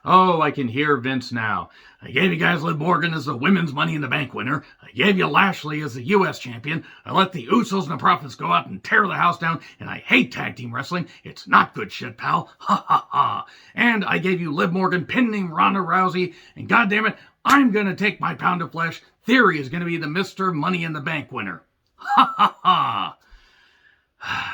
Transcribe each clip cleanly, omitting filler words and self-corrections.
Oh, I can hear Vince now. I gave you guys Liv Morgan as the women's Money in the Bank winner. I gave you Lashley as the U.S. champion. I let the Usos and the Profits go out and tear the house down. And I hate tag team wrestling. It's not good shit, pal. Ha ha ha. And I gave you Liv Morgan pinning Ronda Rousey. And goddammit, I'm going to take my pound of flesh. Theory is going to be the Mr. Money in the Bank winner. Ha ha ha.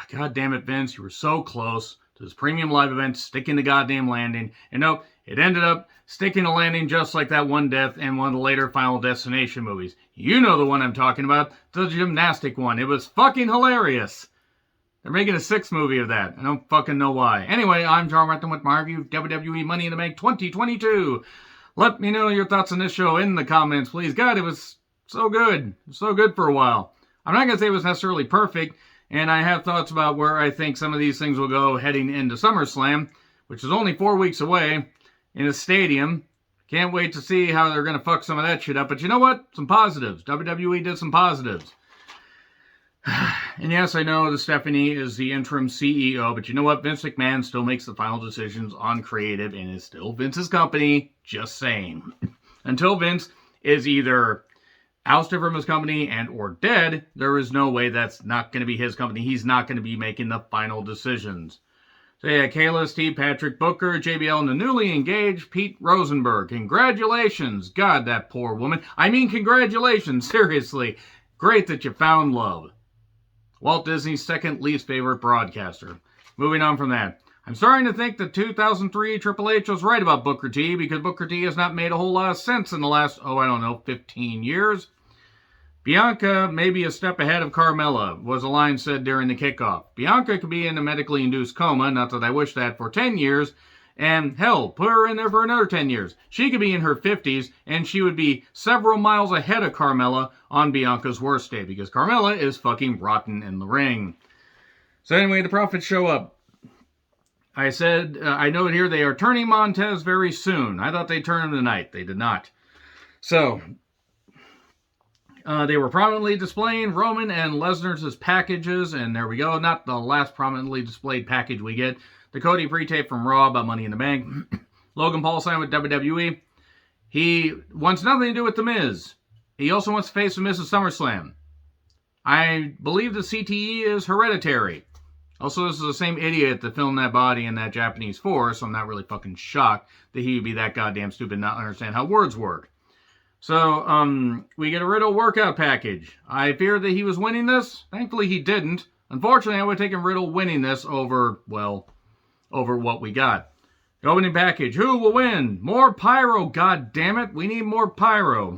God damn it, Vince. You were so close to this premium live event, sticking the goddamn landing. And nope, it ended up sticking the landing just like that one death in one of the later Final Destination movies. You know the one I'm talking about, the gymnastic one. It was fucking hilarious. They're making a 6th movie of that. I don't fucking know why. Anyway, I'm John Renton with my review of WWE Money in the Bank 2022. Let me know your thoughts on this show in the comments, please. God, it was so good. So good for a while. I'm not going to say it was necessarily perfect, and I have thoughts about where I think some of these things will go heading into SummerSlam, which is only 4 weeks away, in a stadium. Can't wait to see how they're going to fuck some of that shit up. But you know what? Some positives. WWE did some positives. And yes, I know that Stephanie is the interim CEO, but you know what? Vince McMahon still makes the final decisions on creative, and is still Vince's company. Just saying. Until Vince is either ousted from his company and or dead, there is no way that's not going to be his company. He's not going to be making the final decisions. So yeah, Kayla, Steve, Patrick, Booker, JBL, and the newly engaged Pete Rosenberg. Congratulations. God, that poor woman. I mean, congratulations. Seriously. Great that you found love. Walt Disney's second least favorite broadcaster. Moving on from that. I'm starting to think that 2003 Triple H was right about Booker T, because Booker T has not made a whole lot of sense in the last, 15 years. Bianca may be a step ahead of Carmella, was a line said during the kickoff. Bianca could be in a medically induced coma, not that I wish that, for 10 years, and hell, put her in there for another 10 years. She could be in her 50s, and she would be several miles ahead of Carmella on Bianca's worst day, because Carmella is fucking rotten in the ring. So anyway, the Profits show up. I said, I note here they are turning Montez very soon. I thought they'd turn him tonight. They did not. So, they were prominently displaying Roman and Lesnar's packages, and there we go. Not the last prominently displayed package we get. The Cody pre-tape from Raw about Money in the Bank. Logan Paul signed with WWE. He wants nothing to do with The Miz. He also wants to face The Miz at SummerSlam. I believe the CTE is hereditary. Also, this is the same idiot that filmed that body in that Japanese forest, so I'm not really fucking shocked that he would be that goddamn stupid and not understand how words work. So, we get a Riddle workout package. I feared that he was winning this. Thankfully, he didn't. Unfortunately, I would have taken Riddle winning this over what we got. The opening package. Who will win? More pyro, goddammit. We need more pyro.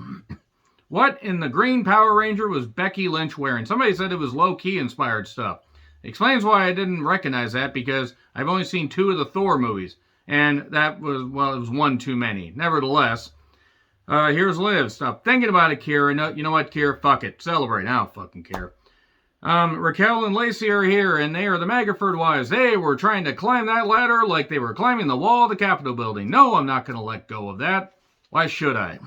What in the Green Power Ranger was Becky Lynch wearing? Somebody said it was low-key inspired stuff. Explains why I didn't recognize that, because I've only seen 2 of the Thor movies. And that was, it was one too many. Nevertheless, here's Liv. Stop thinking about it, Kira. No, you know what, Kira? Fuck it. Celebrate. I don't fucking care. Raquel and Lacey are here, and they are the Magaford wives. They were trying to climb that ladder like they were climbing the wall of the Capitol building. No, I'm not going to let go of that. Why should I?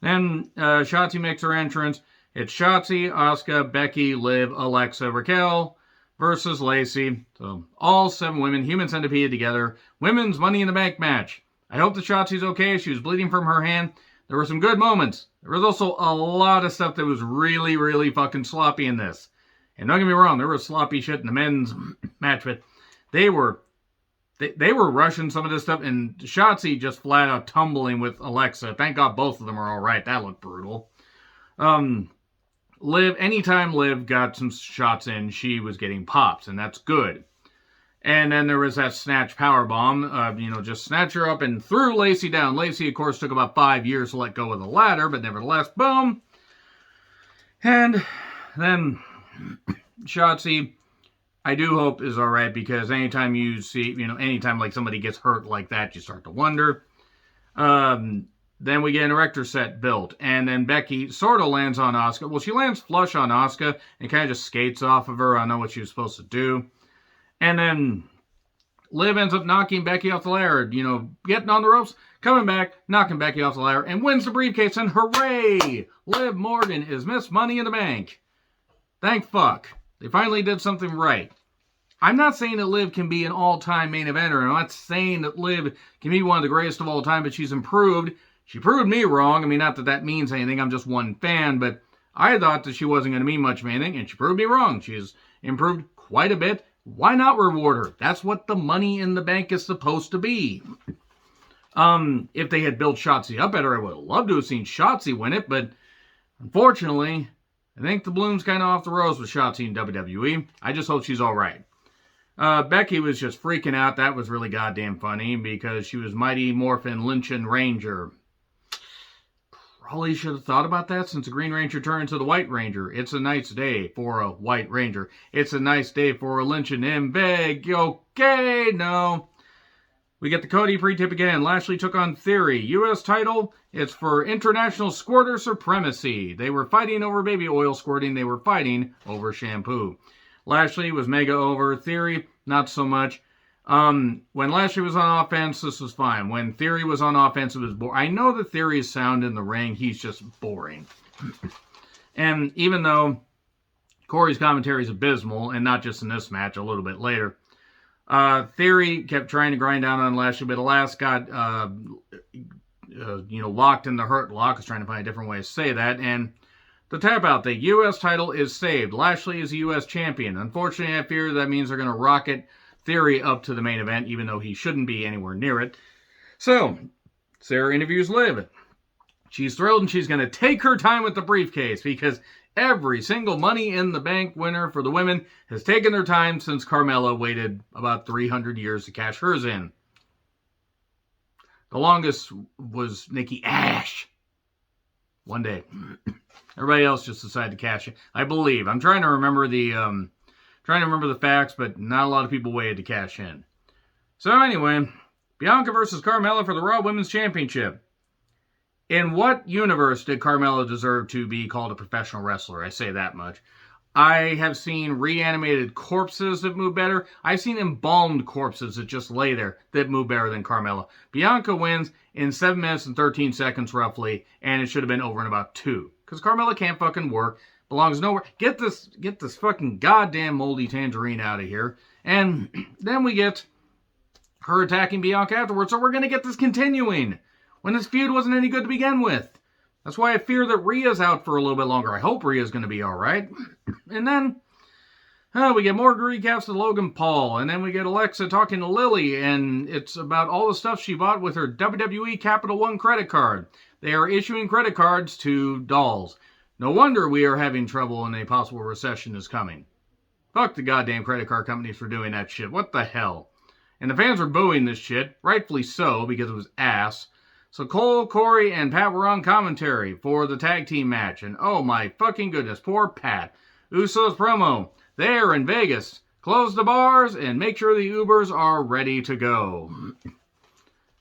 Then Shotzi makes her entrance. It's Shotzi, Asuka, Becky, Liv, Alexa, Raquel versus Lacey. So all 7 women, human centipede together. Women's Money in the Bank match. I hope that Shotzi's okay. She was bleeding from her hand. There were some good moments. There was also a lot of stuff that was really, really fucking sloppy in this. And don't get me wrong, there was sloppy shit in the men's match, but they were rushing some of this stuff, and Shotzi just flat out tumbling with Alexa. Thank God both of them are all right. That looked brutal. Liv, anytime Liv got some shots in, she was getting pops, and that's good. And then there was that snatch powerbomb, just snatch her up and threw Lacey down. Lacey, of course, took about 5 years to let go of the ladder, but nevertheless, boom. And then Shotzi, I do hope is all right, because anytime you see, anytime like somebody gets hurt like that, you start to wonder. Then we get an erector set built, and then Becky sort of lands on Asuka. Well, she lands flush on Asuka and kind of just skates off of her. I know what she was supposed to do. And then Liv ends up knocking Becky off the ladder, getting on the ropes, coming back, knocking Becky off the ladder, and wins the briefcase, and hooray! Liv Morgan is Miss Money in the Bank. Thank fuck. They finally did something right. I'm not saying that Liv can be an all-time main eventer. I'm not saying that Liv can be one of the greatest of all time, but she's improved. She proved me wrong. I mean, not that that means anything. I'm just one fan, but I thought that she wasn't going to mean much of anything, and she proved me wrong. She's improved quite a bit. Why not reward her? That's what the Money in the Bank is supposed to be. If they had built Shotzi up better, I would have loved to have seen Shotzi win it, but unfortunately, I think the bloom's kind of off the rose with Shotzi in WWE. I just hope she's all right. Becky was just freaking out. That was really goddamn funny because she was Mighty Morphin Lynchin Ranger. Probably should have thought about that since the Green Ranger turned into the White Ranger. It's a nice day for a White Ranger. It's a nice day for a Lynchin in beg. Okay, no. We get the Cody pre-tip again. Lashley took on Theory. U.S. title, it's for International Squirter Supremacy. They were fighting over baby oil squirting. They were fighting over shampoo. Lashley was mega over. Theory, not so much. When Lashley was on offense, this was fine. When Theory was on offense, it was boring. I know that Theory's sound in the ring. He's just boring. And even though Corey's commentary is abysmal, and not just in this match, a little bit later, Theory kept trying to grind down on Lashley, but Elias got, locked in the Hurt Lock. I was trying to find a different way to say that, and the tap out, the U.S. title is saved. Lashley is the U.S. champion. Unfortunately, I fear that means they're going to rocket Theory up to the main event, even though he shouldn't be anywhere near it. So, Sarah interviews Liv. She's thrilled and she's going to take her time with the briefcase because every single Money in the Bank winner for the women has taken their time since Carmella waited about 300 years to cash hers in. The longest was Nikki Ash. One day. Everybody else just decided to cash it. I believe. I'm trying to remember the facts, but not a lot of people waited to cash in. So anyway, Bianca versus Carmella for the Raw Women's Championship. In what universe did Carmella deserve to be called a professional wrestler? I say that much. I have seen reanimated corpses that move better. I've seen embalmed corpses that just lay there that move better than Carmella. Bianca wins in 7 minutes and 13 seconds roughly, and it should have been over in about 2. Because Carmella can't fucking work. Belongs nowhere. Get this fucking goddamn moldy tangerine out of here. And then we get her attacking Bianca afterwards. So we're going to get this continuing. When this feud wasn't any good to begin with. That's why I fear that Rhea's out for a little bit longer. I hope Rhea's going to be alright. And then we get more recaps of Logan Paul. And then we get Alexa talking to Lily. And it's about all the stuff she bought with her WWE Capital One credit card. They are issuing credit cards to dolls. No wonder we are having trouble and a possible recession is coming. Fuck the goddamn credit card companies for doing that shit. What the hell? And the fans were booing this shit. Rightfully so, because it was ass. So Cole, Corey, and Pat were on commentary for the tag team match. And oh my fucking goodness, poor Pat. Usos promo. There in Vegas. Close the bars and make sure the Ubers are ready to go.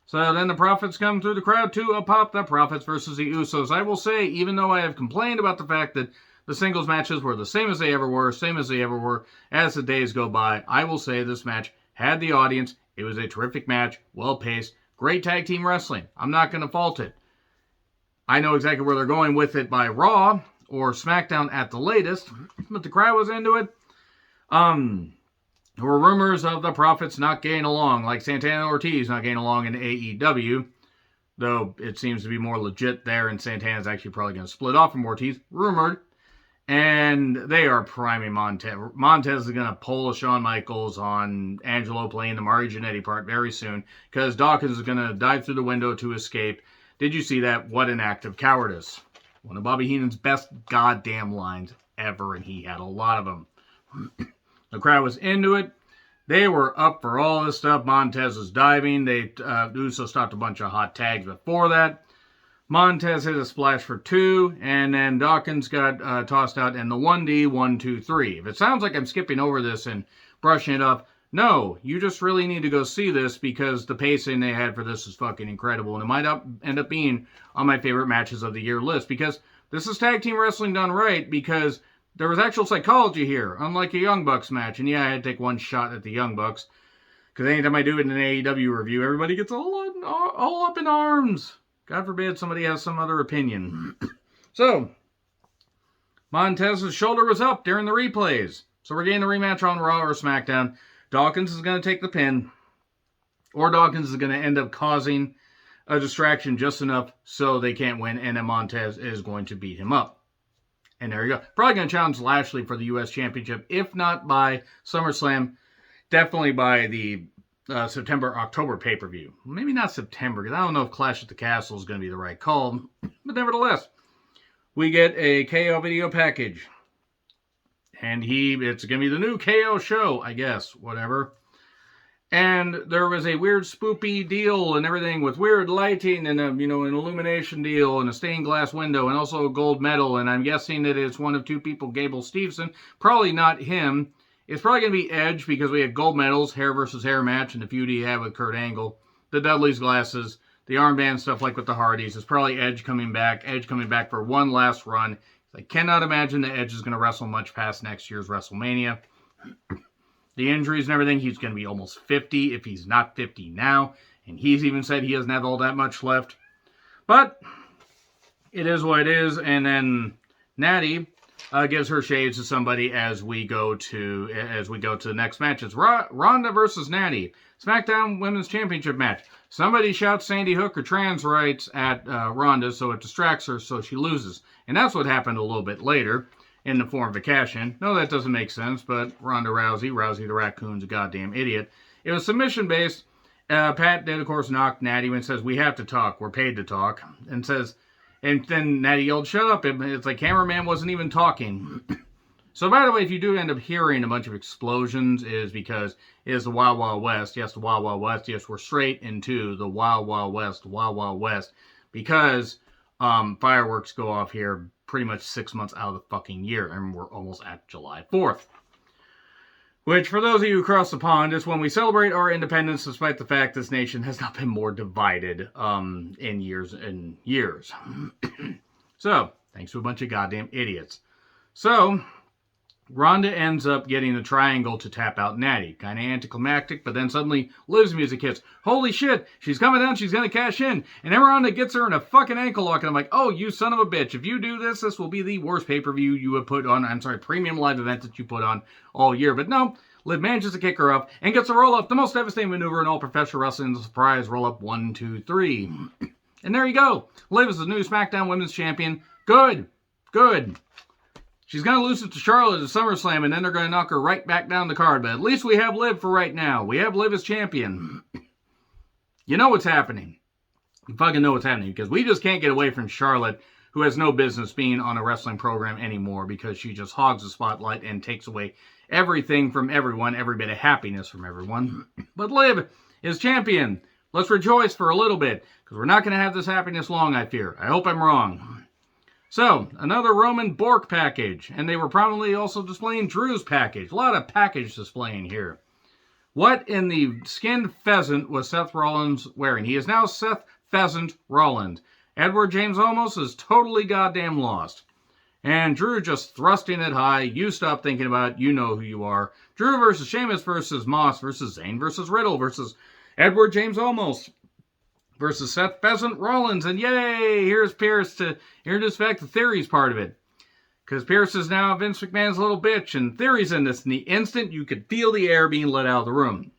So then the Profits come through the crowd to pop the Profits versus the Usos. I will say, even though I have complained about the fact that the singles matches were the same as they ever were, as the days go by, I will say this match had the audience. It was a terrific match, well-paced, great tag team wrestling. I'm not going to fault it. I know exactly where they're going with it by Raw or SmackDown at the latest, but the crowd was into it. There were rumors of the Profits not getting along, like Santana and Ortiz not getting along in AEW, though it seems to be more legit there, and Santana's actually probably going to split off from Ortiz, rumored. And they are priming Montez. Montez is going to pull a Shawn Michaels on Angelo playing the Mario Jannetty part very soon, because Dawkins is going to dive through the window to escape. Did you see that? What an act of cowardice. One of Bobby Heenan's best goddamn lines ever, and he had a lot of them. The crowd was into it. They were up for all this stuff. Montez was diving. They Uso stopped a bunch of hot tags before that. Montez hit a splash for 2, and then Dawkins got tossed out in the 1D, 1, 2, 3. If it sounds like I'm skipping over this and brushing it up, no, you just really need to go see this because the pacing they had for this is fucking incredible, and it might end up being on my favorite matches of the year list because this is tag team wrestling done right because there was actual psychology here, unlike a Young Bucks match. And yeah, I had to take one shot at the Young Bucks. Because anytime I do it in an AEW review, everybody gets all up in arms. God forbid somebody has some other opinion. So, Montez's shoulder was up during the replays. So we're getting a rematch on Raw or SmackDown. Dawkins is going to take the pin, or Dawkins is going to end up causing a distraction just enough so they can't win, and then Montez is going to beat him up. And there you go. Probably going to challenge Lashley for the U.S. Championship, if not by SummerSlam, definitely by the September-October pay-per-view. Maybe not September, because I don't know if Clash at the Castle is going to be the right call. But nevertheless, we get a KO video package. And it's going to be the new KO show, I guess. Whatever. And there was a weird spoopy deal and everything with weird lighting and an illumination deal and a stained glass window and also a gold medal. And I'm guessing that it's one of two people, Gable Steveson. Probably not him. It's probably going to be Edge because we have gold medals, hair versus hair match, and the feud he had with Kurt Angle. The Dudley's glasses, the armband stuff like with the Hardys. It's probably Edge coming back. Edge coming back for one last run. I cannot imagine that Edge is going to wrestle much past next year's WrestleMania. The injuries and everything, he's going to be almost 50 if he's not 50 now. And he's even said he doesn't have all that much left. But it is what it is. And then Natty gives her shades to somebody as we go to the next match. It's Rhonda versus Natty. Smackdown Women's Championship match. Somebody shouts Sandy Hook or trans rights at Rhonda, so it distracts her, so she loses. And that's what happened a little bit later in the form of a cash-in. No, that doesn't make sense, but Ronda Rousey the raccoon's a goddamn idiot. It was submission-based. Pat did, of course, knock Natty and says, "We have to talk. We're paid to talk." And then Natty yelled, "Shut up." It's like cameraman wasn't even talking. So, by the way, if you do end up hearing a bunch of explosions, it is because it is the Wild Wild West. Yes, the Wild Wild West. Yes, we're straight into the Wild Wild West, because fireworks go off here pretty much 6 months out of the fucking year, and we're almost at July 4th. Which, for those of you across the pond, is when we celebrate our independence, despite the fact this nation has not been more divided in years and years. So, thanks to a bunch of goddamn idiots. So, Rhonda ends up getting the triangle to tap out Natty. Kind of anticlimactic, but then suddenly Liv's music hits. Holy shit, she's coming down, she's going to cash in. And then Rhonda gets her in a fucking ankle lock, and I'm like, oh, you son of a bitch. If you do this, this will be the worst pay-per-view you have put on, premium live event that you put on all year. But no, Liv manages to kick her up and gets a roll-up, the most devastating maneuver in all professional wrestling. The surprise roll-up 1, 2, 3. And there you go. Liv is the new SmackDown Women's Champion. Good. She's going to lose it to Charlotte at SummerSlam, and then they're going to knock her right back down the card. But at least we have Liv for right now. We have Liv as champion. You know what's happening. You fucking know what's happening, because we just can't get away from Charlotte, who has no business being on a wrestling program anymore, because she just hogs the spotlight and takes away everything from everyone, every bit of happiness from everyone. But Liv is champion. Let's rejoice for a little bit, because we're not going to have this happiness long, I fear. I hope I'm wrong. So, another Roman Bork package, and they were prominently also displaying Drew's package. A lot of package displaying here. What in the skinned pheasant was Seth Rollins wearing? He is now Seth Pheasant Rollins. Edward James Olmos is totally goddamn lost. And Drew just thrusting it high. You stop thinking about it. You know who you are. Drew versus Sheamus versus Moss versus Zayn versus Riddle versus Edward James Olmos versus Seth Pheasant Rollins. And yay, here's Pierce to introduce back the Theory's part of it. Because Pierce is now Vince McMahon's little bitch, and Theory's in this. In the instant, you could feel the air being let out of the room.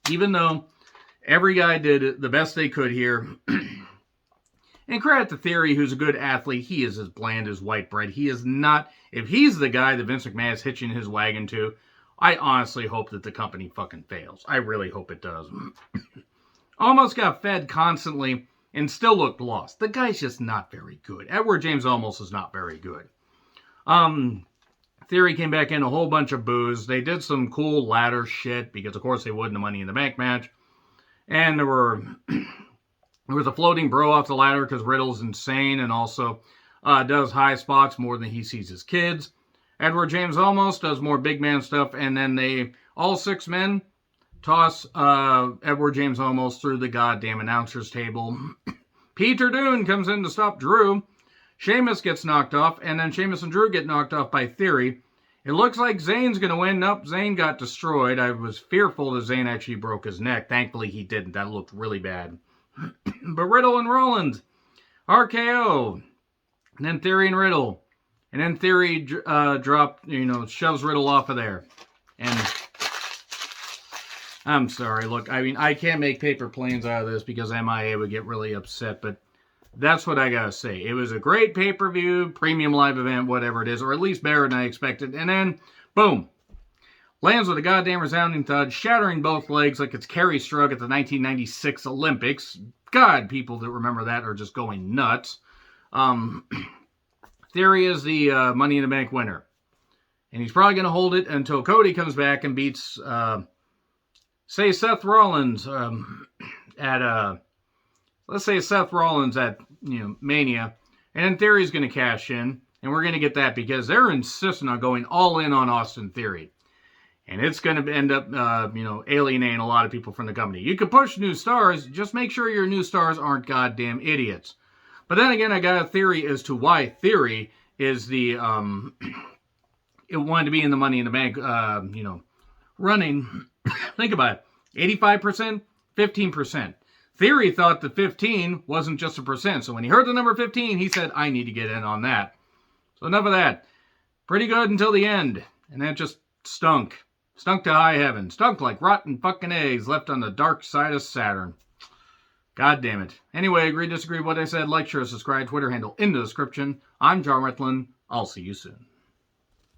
Even though every guy did the best they could here. And credit to Theory, who's a good athlete. He is as bland as white bread. He is not, if he's the guy that Vince McMahon is hitching his wagon to, I honestly hope that the company fucking fails. I really hope it does. Almost got fed constantly and still looked lost. The guy's just not very good. Edward James almost is not very good. Theory came back in a whole bunch of boos. They did some cool ladder shit because, of course, they would in the Money in the Bank match. And there was a floating bro off the ladder because Riddle's insane and also does high spots more than he sees his kids. Edward James almost does more big man stuff. And then all 6 men, toss Edward James almost through the goddamn announcer's table. Peter Dunne comes in to stop Drew. Sheamus gets knocked off, and then Sheamus and Drew get knocked off by Theory. It looks like Zayn's going to win. Nope, Zayn got destroyed. I was fearful that Zayn actually broke his neck. Thankfully, he didn't. That looked really bad. But Riddle and Rollins, RKO, and then Theory and Riddle. And then Theory shoves Riddle off of there. And I'm sorry. Look, I mean, I can't make paper planes out of this because MIA would get really upset, but that's what I gotta say. It was a great pay-per-view, premium live event, whatever it is, or at least better than I expected. And then, boom, lands with a goddamn resounding thud, shattering both legs like it's Kerry Strug at the 1996 Olympics. God, people that remember that are just going nuts. Theory is the Money in the Bank winner. And he's probably going to hold it until Cody comes back and beats, say, Seth Rollins let's say Seth Rollins at, Mania. And then Theory's going to cash in. And we're going to get that because they're insisting on going all in on Austin Theory. And it's going to end up, alienating a lot of people from the company. You can push new stars. Just make sure your new stars aren't goddamn idiots. But then again, I got a theory as to why Theory is the, it wanted to be in the Money in the Bank, running. Think about it. 85%, 15%. Theory thought the 15 wasn't just a percent. So when he heard the number 15, he said, I need to get in on that. So enough of that. Pretty good until the end. And that just stunk. Stunk to high heaven. Stunk like rotten fucking eggs left on the dark side of Saturn. God damn it. Anyway, agree, disagree with what I said. Like, share, subscribe, Twitter handle in the description. I'm John Retlin. I'll see you soon.